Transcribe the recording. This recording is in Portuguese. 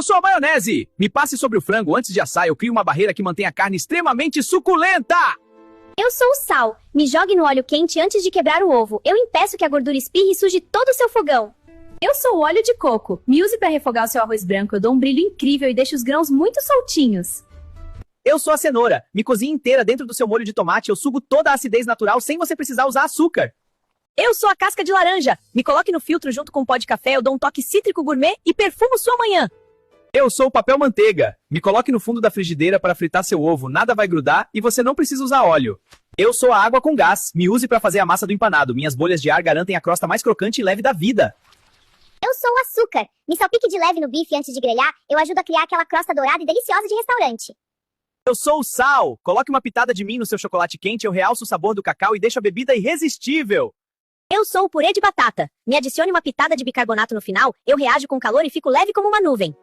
Eu sou a maionese! Me passe sobre o frango antes de assar, eu crio uma barreira que mantém a carne extremamente suculenta! Eu sou o sal. Me jogue no óleo quente antes de quebrar o ovo. Eu impeço que a gordura espirre e suje todo o seu fogão. Eu sou o óleo de coco. Me use para refogar o seu arroz branco. Eu dou um brilho incrível e deixo os grãos muito soltinhos. Eu sou a cenoura. Me cozinhe inteira dentro do seu molho de tomate. Eu sugo toda a acidez natural sem você precisar usar açúcar. Eu sou a casca de laranja. Me coloque no filtro junto com um pó de café. Eu dou um toque cítrico gourmet e perfumo sua manhã. Eu sou o papel manteiga. Me coloque no fundo da frigideira para fritar seu ovo, nada vai grudar e você não precisa usar óleo. Eu sou a água com gás. Me use para fazer a massa do empanado. Minhas bolhas de ar garantem a crosta mais crocante e leve da vida. Eu sou o açúcar. Me salpique de leve no bife antes de grelhar. Eu ajudo a criar aquela crosta dourada e deliciosa de restaurante. Eu sou o sal. Coloque uma pitada de mim no seu chocolate quente. Eu realço o sabor do cacau e deixo a bebida irresistível. Eu sou o purê de batata. Me adicione uma pitada de bicarbonato no final. Eu reajo com calor e fico leve como uma nuvem.